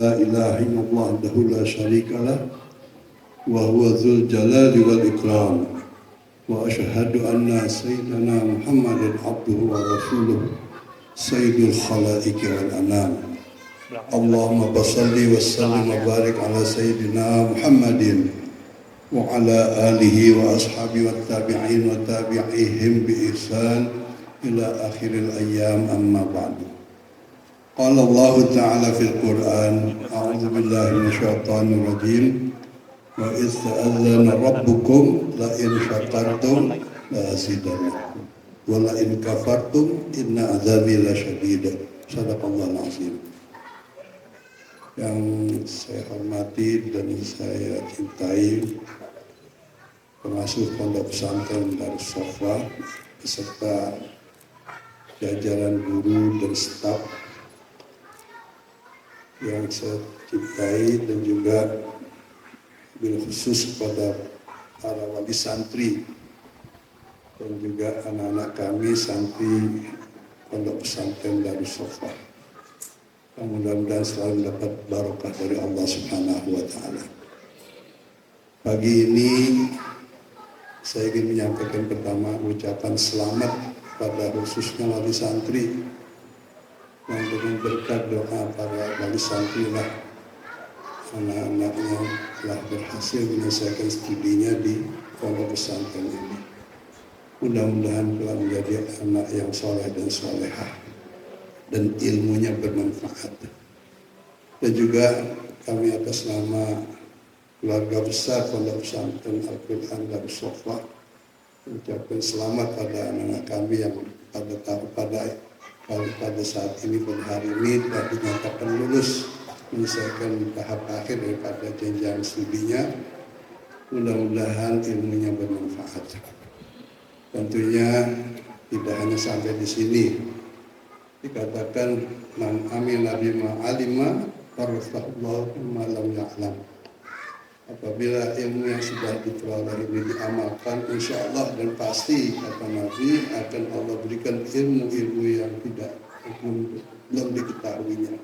لا إله إلا الله وحده لا شريك له وهو ذو الجلال والإكرام وأشهد أن سيدنا محمد عبده ورسوله سيد الخلائق والأنام اللهم صل وسلم وبارك على سيدنا محمد وعلى آله وأصحابه والتابعين وتابعيهم بإحسان إلى آخر الأيام أما بعد. قال الله تعالى في القرآن أعوذ بالله من الشيطان الرجيم وإذ تأذن ربكم لئن شكرتم لأزيدنكم ولئن كفرتم إن عذابي لشديد. Sadaqallahul azim. Yang saya hormati dan saya cintai pengasuh Pondok Pesantren Darus Safa beserta jajaran guru dan staf yang saya cintai, dan juga bil khusus kepada para wali santri dan juga anak-anak kami santri Pondok Pesantren Darus Safa. Mudah-mudahan selalu dapat barokah dari Allah Subhanahu wa Ta'ala. Pagi ini saya ingin menyampaikan pertama ucapan selamat pada khususnya wali santri yang dengan berkat doa para wali santri lah anak-anaknya telah berhasil menyelesaikan studinya di pondok pesantren ini. Mudah-mudahan telah menjadi anak yang soleh dan solehah dan ilmunya bermanfaat. Dan juga kami atas nama keluarga besar Pondok Pesantren Al-Quran Darus Safa mengucapkan selamat pada anak-anak kami yang pada saat ini, pada hari ini telah dinyatakan lulus menyelesaikan tahap akhir daripada jenjang studinya. Mudah-mudahan ilmunya bermanfaat. Tentunya tidak hanya sampai di sini. Dikatakan man amila bima alima warafahullahu ma lam ya'lam. Apabila ilmu yang sudah diperoleh ini diamalkan, insya Allah dan pasti kata Nabi akan Allah berikan ilmu-ilmu yang belum diketahuinya.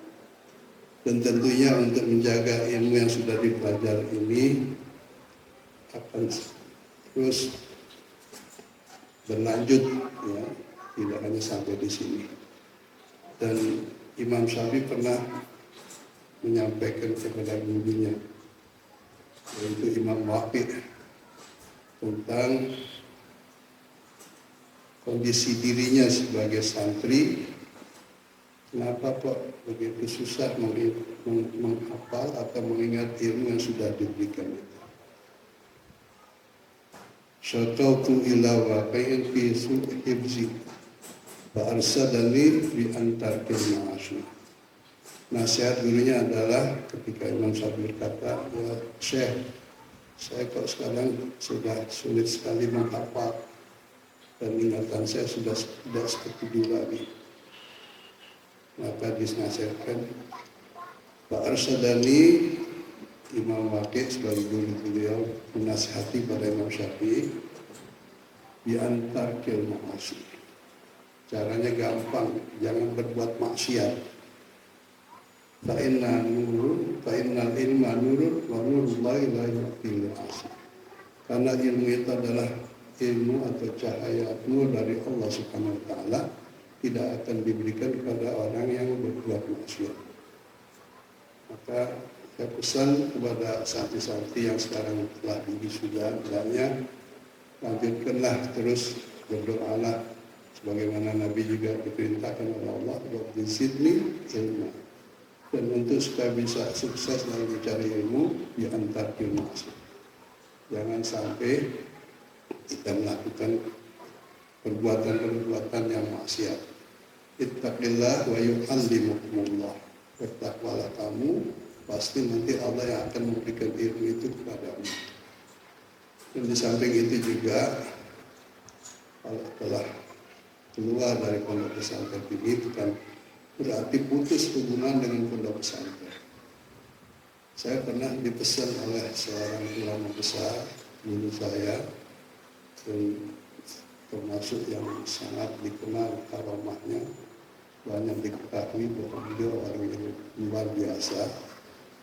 Dan tentunya untuk menjaga ilmu yang sudah dipelajari ini akan terus berlanjut, ya, tidak hanya sampai di sini. Dan Imam Syafi'i pernah menyampaikan kepada gurunya, yaitu Imam Waqi', tentang kondisi dirinya sebagai santri. Kenapa kok begitu susah menghafal atau mengingat ilmu yang sudah diberikan itu? Syakautu ila waqi'in fi su'i hifzi fa arsadani bi antarkil ma'asyi. Nasihat gurunya adalah ketika Imam Syafi'i berkata, ya Syekh, saya kok sekarang sudah sulit sekali menghafal dan ingatan saya sudah tidak seperti dulu lagi. Maka dinasihatkan Pak Arsadani, Imam Waqi' sebagai guru beliau menasihati pada Imam Syafi'i biantarkil ma'asyi. Caranya gampang, jangan berbuat maksiat. Fa'innal ilma nurun wa nurullahi la yu'til asy. Karena ilmu itu adalah ilmu atau cahaya nur dari Allah Subhanahu wa Ta'ala, tidak akan diberikan kepada orang yang berbuat maksiat. Maka saya pesan kepada santri-santri yang sekarang telah wisuda, hendaknya lanjutkanlah terus berdoalah sebagaimana Nabi juga diperintahkan oleh Allah, Rabbi zidni ilma. Dan untuk supaya bisa sukses dalam mencari ilmu, diantar ilmu asli. Jangan sampai kita melakukan perbuatan-perbuatan yang maksiat. Ittaqillah wa yu'allimukumullah. Bertakwalah kamu, pasti nanti Allah yang akan memberikan ilmu itu kepadamu. Dan di samping itu juga, kalau telah keluar dari pondok pesantren ini, bukan berarti putus hubungan dengan pondok pesantren. Saya pernah dipesan oleh seorang ulama besar, guru saya, dan termasuk yang sangat dikenal karomahnya, banyak diketahui bahwa beliau orang yang luar biasa.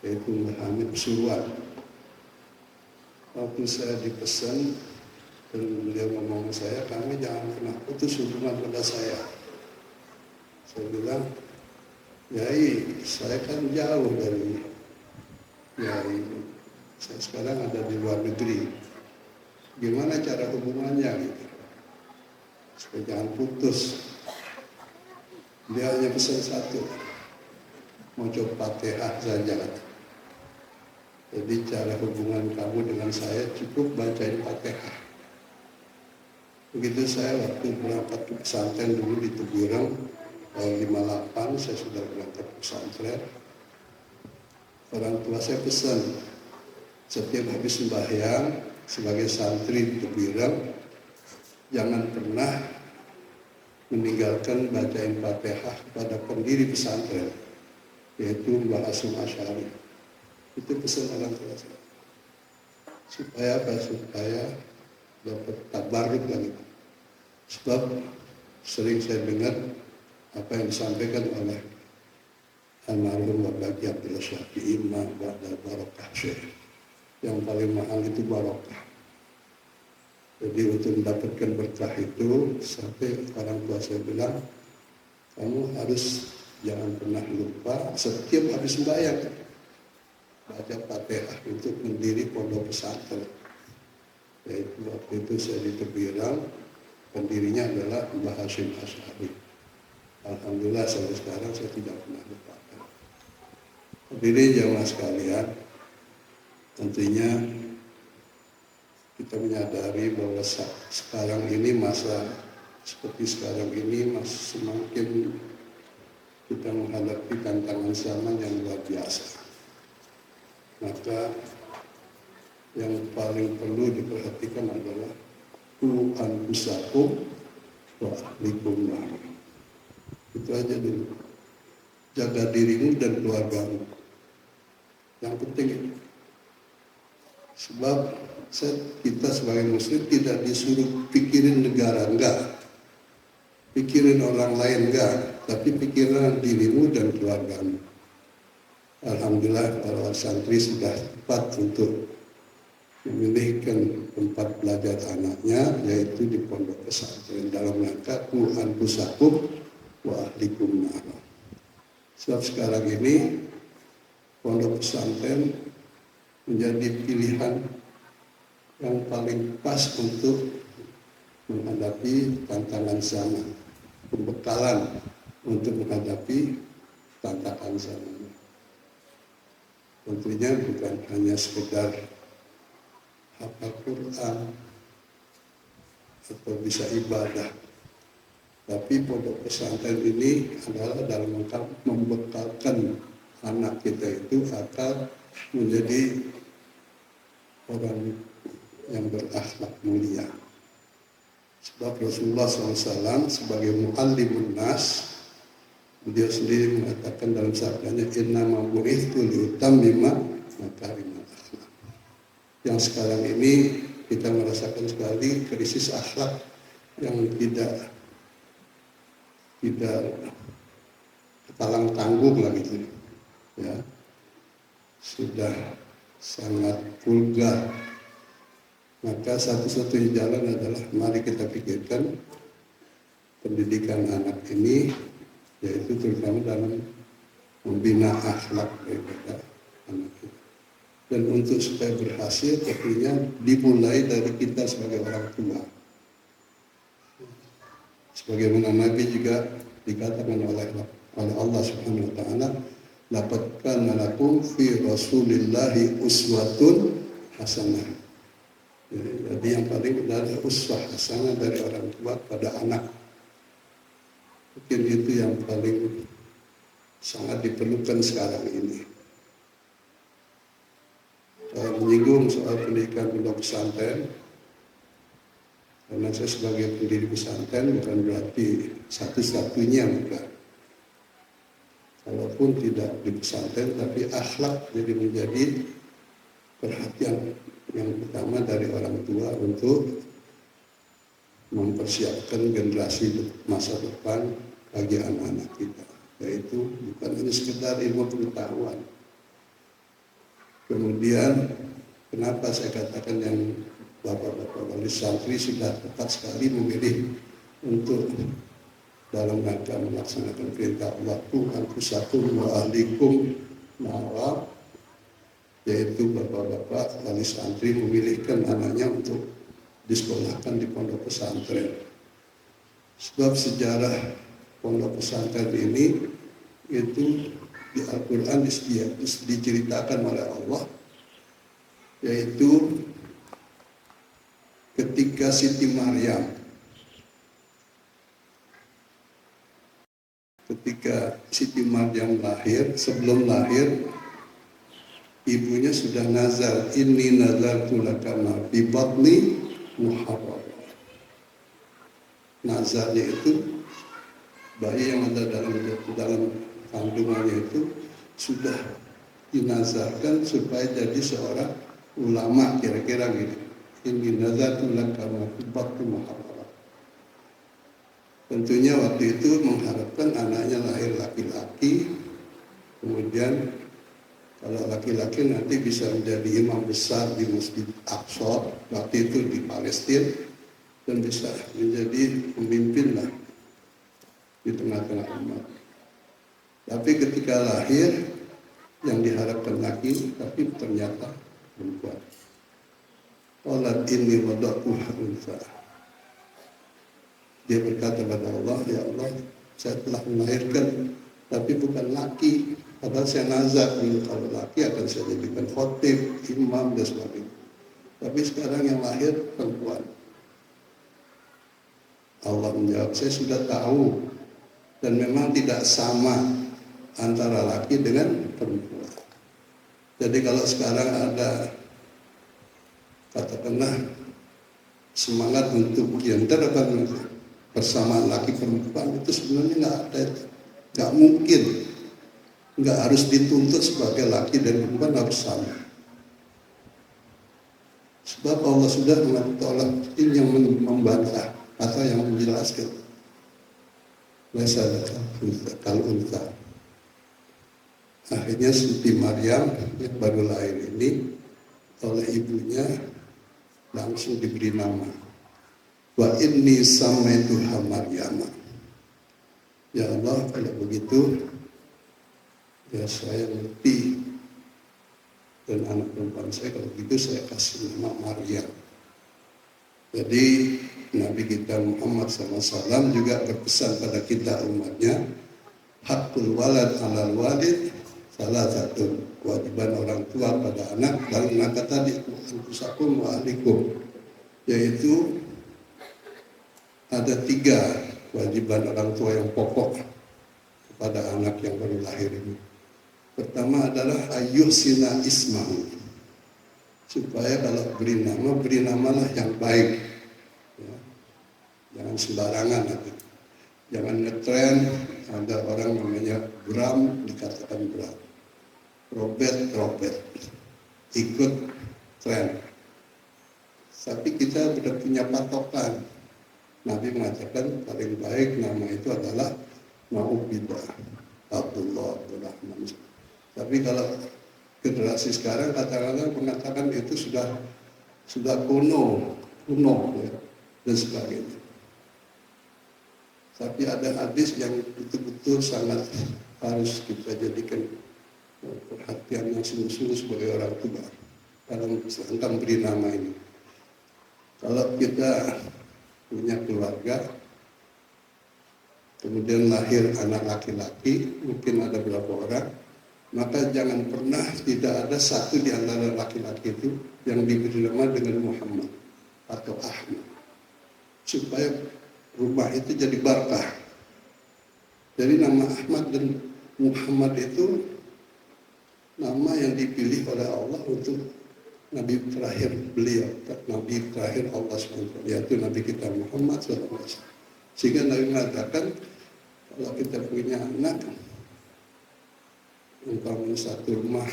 yaitu Mbah Hamid Pasuruan. Waktu saya dipesan dan beliau ngomong ke saya, kami jangan pernah putus hubungan pada saya. Saya bilang, Yai, saya kan jauh dari Yai. Saya sekarang ada di luar negeri. Gimana cara hubungannya gitu? Supaya jangan putus. Dia hanya pesan satu, mau coba Fatihah saja. Jadi cara hubungan kamu dengan saya cukup bacain Fatihah. Begitu saya waktu berangkat ke pesantren dulu di Tuburang, tahun 58 saya sudah berangkat ke pesantren. Orang tua saya pesan, setiap habis sembahyang sebagai santri di Tuburang, jangan pernah meninggalkan bacain Fatihah pada pendiri pesantren, yaitu Mbah Hasyim Asy'ari. Itu pesan orang tua saya. Supaya apa? Supaya dapat tabarruk lagi. Sebab sering saya dengar apa yang disampaikan oleh almarhum Bapak Abdullah Syafi'i, ba'da barokah syekh. Yang paling mahal itu barokah. Jadi untuk mendapatkan berkah itu, sampai orang tua saya bilang, kamu harus jangan pernah lupa setiap habis sembahyang baca Fatihah untuk mendiri pondok pesantren. Yaitu waktu itu saya di Tebiran, pendirinya adalah Mbah Hasyim Asy'ari. Alhamdulillah sampai sekarang saya tidak pernah lupakan. Hadirin jamaah sekalian, tentunya kita menyadari bahwa sekarang ini masa seperti sekarang ini masih semakin kita menghadapi tantangan zaman yang luar biasa. Maka yang paling perlu diperhatikan adalah qu anfusakum wa ahlikum nar. Itu aja dulu. Jaga dirimu dan keluargamu. Yang penting itu. Sebab kita sebagai muslim tidak disuruh pikirin negara, enggak. Pikirin orang lain, enggak. Tapi pikiran dirimu dan keluargamu. Alhamdulillah para santri sudah tepat untuk memilihkan tempat belajar anaknya, yaitu di pondok pesantren dalam rangka qu anfusakum wa ahlikum nar. Sebab sekarang ini pondok pesantren menjadi pilihan yang paling pas untuk menghadapi tantangan zaman, pembekalan untuk menghadapi tantangan zaman. Tentunya bukan hanya sekedar hafal Quran atau bisa ibadah, tapi pondok pesantren ini adalah dalam rangka membekalkan anak kita itu akan menjadi orang yang berakhlak mulia. Sebab Rasulullah SAW sebagai muallimun nas, beliau sendiri mengatakan dalam sabdanya, innama bu'ithtu liutammima makarimal akhlak. Yang sekarang ini kita merasakan sekali krisis akhlak yang tidak ketalang tanggung lah gitu, ya, sudah sangat vulgar. Maka satu-satunya jalan adalah mari kita pikirkan pendidikan anak ini, yaitu terutama dalam membina akhlak daripada anak kita. Dan untuk supaya berhasil tentunya dimulai dari kita sebagai orang tua. Sebagaimana Nabi juga dikatakan oleh Allah Subhanahu wa taala, laqad kana lakum fi Rasulillahi uswatun hasanah. Jadi yang paling benar adalah uswah hasanah dari orang tua pada anak. Mungkin itu yang paling sangat diperlukan sekarang ini. Saya menyinggung soal pendidikan pondok pesantren, karena saya sebagai pendiri pesantren bukan berarti satu-satunya, bukan. Walaupun tidak di pesantren, tapi akhlak jadi menjadi perhatian yang utama dari orang tua untuk mempersiapkan generasi masa depan bagi anak-anak kita. Yaitu bukan hanya sekedar ilmu pengetahuan, Kemudian kenapa saya katakan yang bapak-bapak wali santri sudah tepat sekali memilih untuk dalam rangka melaksanakan perintah Allah anfusakum wa ahlikum nara, yaitu bapak-bapak wali santri memilihkan anaknya untuk disekolahkan di pondok pesantren. Sebab sejarah pondok pesantren ini itu di Al-Quran diceritakan oleh Allah, yaitu ketika Siti Maryam lahir, sebelum lahir ibunya sudah nazar, inni nazartu laka ma fi batni muharrara. Nazarnya itu bayi yang ada dalam kandungannya itu sudah dinazarkan supaya jadi seorang ulama, kira-kira gitu. Inni nazartu laka ma fi batni muharrara. Tentunya waktu itu mengharapkan anaknya lahir laki-laki, kemudian kalau laki-laki nanti bisa menjadi imam besar di Masjid Aqsa, waktu itu di Palestina, dan bisa menjadi pemimpin lah di tengah-tengah umat. Tapi ketika lahir, yang diharapkan laki, tapi ternyata perempuan. Qalat inni wada'tuha untha. Dia berkata kepada Allah, ya Allah, saya telah melahirkan, tapi bukan laki. Padahal saya nazar dulu, kalau laki akan saya jadikan khotib, imam, dan sebagainya. Tapi sekarang yang lahir perempuan. Allah menjawab, saya sudah tahu, dan memang tidak sama antara laki dengan perempuan. Jadi kalau sekarang ada, katakanlah, semangat untuk gender apa persamaan laki perempuan, itu sebenarnya nggak ada, nggak mungkin. Nggak harus dituntut sebagai laki dan perempuan harus sama. Sebab Allah sudah menolak ini yang membantah atau yang menjelaskan. Kalau unta. Akhirnya Siti Maryam yang baru lahir ini oleh ibunya langsung diberi nama. Wa inni samaituha Maryam. Ya Allah, kalau begitu ya saya ngerti, dan anak perempuan saya kalau gitu saya kasih nama Maryam. Jadi Nabi kita Muhammad SAW juga berpesan pada kita umatnya, hakul walad alal walid, salah satu kewajiban orang tua pada anak dalam rangka tadi anfusakum wa ahlikum, yaitu ada 3 kewajiban orang tua yang pokok kepada anak yang baru lahir ini. Pertama adalah ayyuhsina ismahu, supaya kalau beri namalah yang baik, ya. Jangan sembarangan, jangan ngetren. Ada orang namanya Bram dikatakan Bram, Robert ikut tren. Tapi kita sudah punya patokan. Nabi mengatakan paling baik nama itu adalah Ma'ubidah, Abdullah, Abdurrahman. Tapi kalau generasi sekarang katakanlah mengatakan itu sudah kuno ya, dan sebagainya. Tapi ada hadis yang betul-betul sangat harus kita jadikan perhatian yang sungguh-sungguh sebagai orang tua dalam tentang beri nama ini. Kalau kita punya keluarga, kemudian lahir anak laki-laki, mungkin ada berapa orang, maka jangan pernah tidak ada satu di antara laki-laki itu yang diberi nama dengan Muhammad atau Ahmad, supaya rumah itu jadi barakah. Jadi nama Ahmad dan Muhammad itu nama yang dipilih oleh Allah untuk Nabi terakhir beliau, Nabi terakhir Allah SWT, yaitu Nabi kita Muhammad SAW. Sehingga Nabi mengatakan kalau kita punya anak, umpamanya satu rumah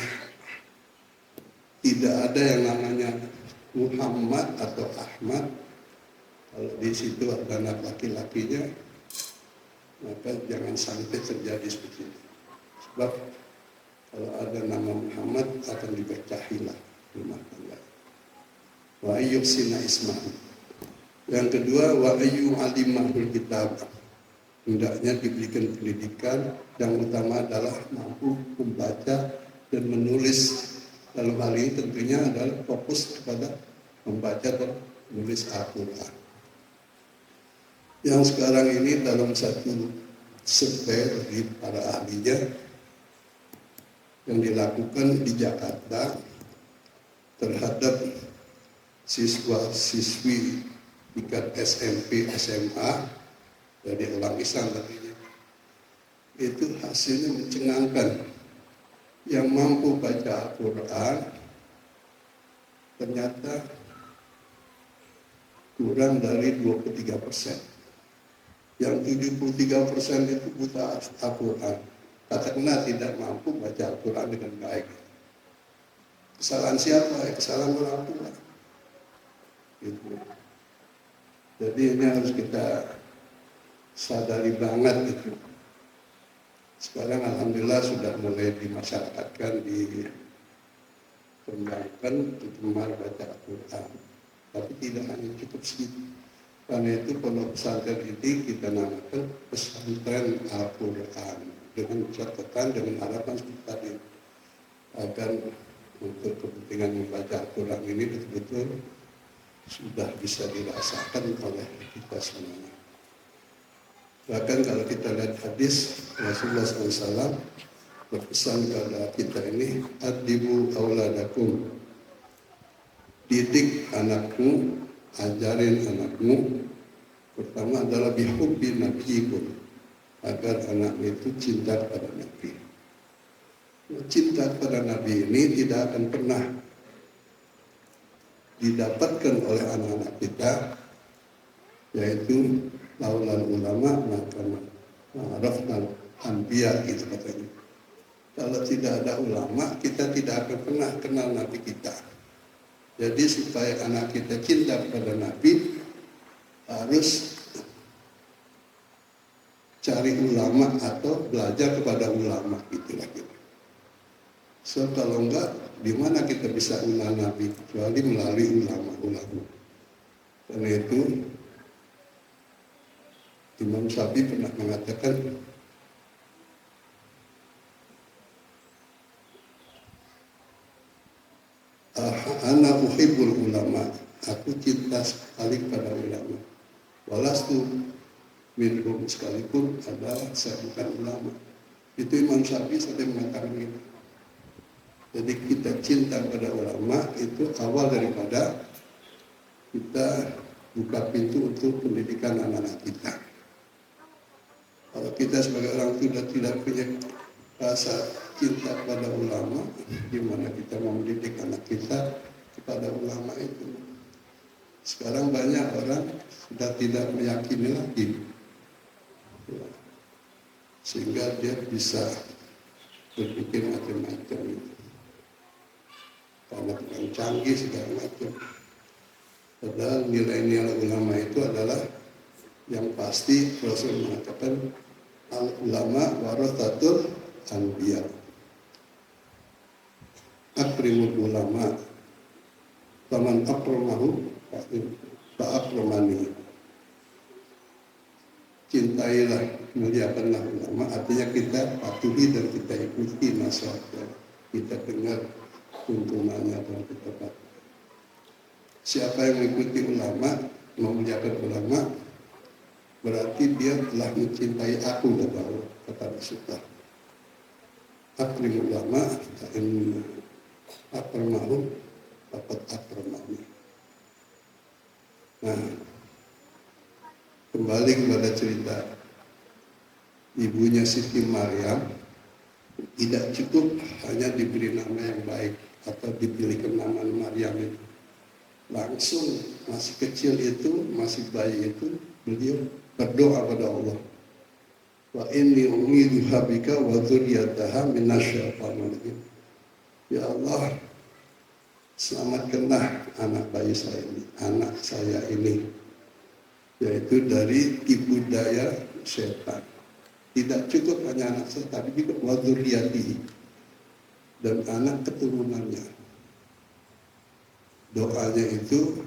tidak ada yang namanya Muhammad atau Ahmad, kalau di situ ada anak laki-lakinya, maka jangan sampai terjadi seperti itu. Sebab Kalau ada nama Muhammad akan diberkahilah rumah tangga. Wa ayyuksina ismahu. Yang kedua, wa ayyu alimahul kitab. Hendaknya diberikan pendidikan, yang utama adalah mampu membaca dan menulis. Dalam hal ini tentunya adalah fokus kepada membaca dan menulis Al-Quran. Yang sekarang ini dalam satu survei dari para ahlinya yang dilakukan di Jakarta terhadap siswa-siswi tingkat SMP, SMA dari orang Islam tentunya, itu hasilnya mencengangkan. Yang mampu baca Al-Quran ternyata kurang dari 23%. Yang 73% itu buta Al-Quran. Katakanlah tidak mampu baca Al-Quran dengan baik. Kesalahan siapa? Kesalahan orang tua. Gitu. Jadi ini harus kita sadari banget gitu. Sekarang alhamdulillah sudah mulai dimasyarakatkan, dikembangkan untuk gemar baca Al-Quran. Tapi tidak hanya cukup segitu. Karena itu pondok pesantren ini kita namakan pesantren Al-Quran dengan catatan, dengan harapan seperti tadi, agar untuk kepentingan membaca Al-Quran ini betul-betul sudah bisa dirasakan oleh kita semuanya. Bahkan kalau kita lihat hadis Rasulullah SAW berpesan kepada kita ini, adibu auladakum, didik anakmu, ajarin anakmu. Pertama adalah bihubbi nabiyikum, agar anakmu itu cinta kepada Nabi. Cinta kepada Nabi ini tidak akan pernah didapatkan oleh anak-anak kita, yaitu laulal ulama maka ma'rafnal anbiya, gitu katanya. Kalau tidak ada ulama, kita tidak akan pernah kenal Nabi kita. Jadi supaya anak kita cinta kepada Nabi, harus cari ulama atau belajar kepada ulama, itulah gitu. So kalau enggak, di mana kita bisa kenal Nabi kecuali melalui ulama-ulama. Karena itu Imam Syafi'i pernah mengatakan, ana uhibbul ulama, aku cinta sekali pada ulama. Walastu minhum, sekalipun adalah saya bukan ulama. Itu Imam Syafi'i sering mengatakan itu. Jadi kita cinta pada ulama itu awal daripada kita buka pintu untuk pendidikan anak-anak kita. Kalau kita sebagai orang tua tidak punya rasa cinta kepada ulama, gimana kita mau mendidik anak kita kepada ulama itu? Sekarang banyak orang sudah tidak meyakini lagi, sehingga dia bisa berpikir macam-macam, karena kurang canggih segala macam. Padahal nilai-nilai ulama itu adalah yang pasti. Rasul mengatakan al-ulama warathatul anbiya. Akrimul ulama, faman akramahu fa'akramani. Cintailah, muliakanlah ulama, artinya kita patuhi dan kita ikuti nasihatnya, kita dengar tuntunannya dan kita patuhi. Siapa yang mengikuti ulama, memuliakan ulama, berarti dia telah mencintai aku, kata Rasulullah. Akrim ulama, in akramahu dapat akramani. Nah, kembali kepada cerita ibunya Siti Maryam, tidak cukup hanya diberi nama yang baik atau dipilihkan nama Maryam itu. Langsung masih kecil itu, masih bayi itu, beliau berdoa pada Allah. Wa inni u'idzuha bika wa dzurriyyataha minasyaitonir rajim. Ya Allah, selamatkanlah anak bayi saya ini, anak saya ini, yaitu dari tipu daya setan. Tidak cukup hanya anak saya, tapi juga wa dzurriyyatihi, dan anak keturunannya. Doanya itu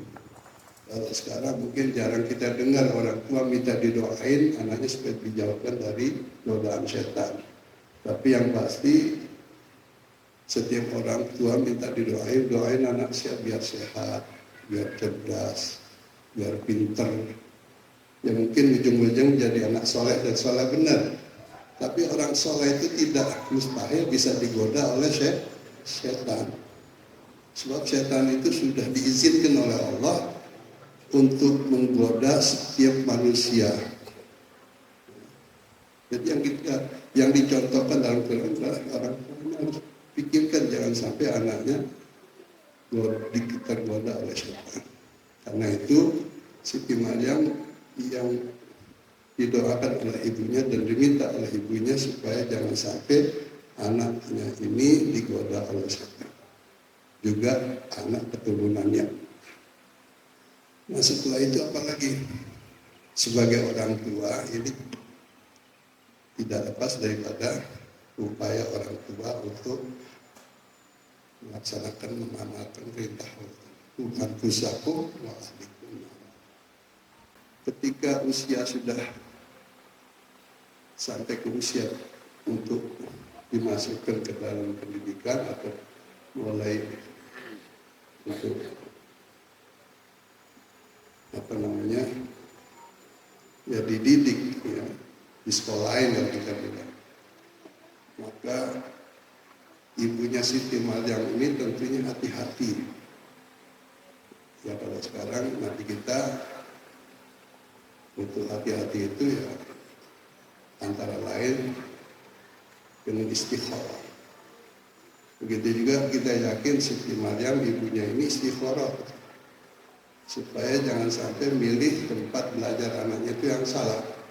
kalau sekarang mungkin jarang kita dengar orang tua minta didoain anaknya supaya dijauhkan dari godaan setan. Tapi yang pasti setiap orang tua minta doain anak saya biar sehat, biar cerdas, biar pinter. Ya mungkin ujung-ujung jadi anak soleh dan soleh benar. Tapi orang soleh itu tidak mustahil bisa digoda oleh setan. Sebab setan itu sudah diizinkan oleh Allah untuk menggoda setiap manusia. Jadi yang dicontohkan dalam Quran adalah orang tua harus pikirkan jangan sampai anaknya tergoda oleh setan. Karena itu Siti Maryam yang didoakan oleh ibunya dan diminta oleh ibunya supaya jangan sampai anaknya ini digoda oleh setan. Juga anak keturunannya. Nah setelah itu apalagi sebagai orang tua ini tidak lepas daripada upaya orang tua untuk melaksanakan mengamalkan perintah Tuhan kusaku wa ahlikum. Ketika usia sudah sampai ke usia untuk dimasukkan ke dalam pendidikan atau mulai untuk dididik ya, di sekolahin yang kita bilang, maka ibunya Siti Maryam ini tentunya hati-hati ya. Kalau sekarang nanti kita untuk hati-hati itu ya antara lain dengan istikharah. Begitu juga kita yakin Siti Maryam ibunya ini istikharah supaya jangan sampai milih tempat belajar anaknya itu yang salah.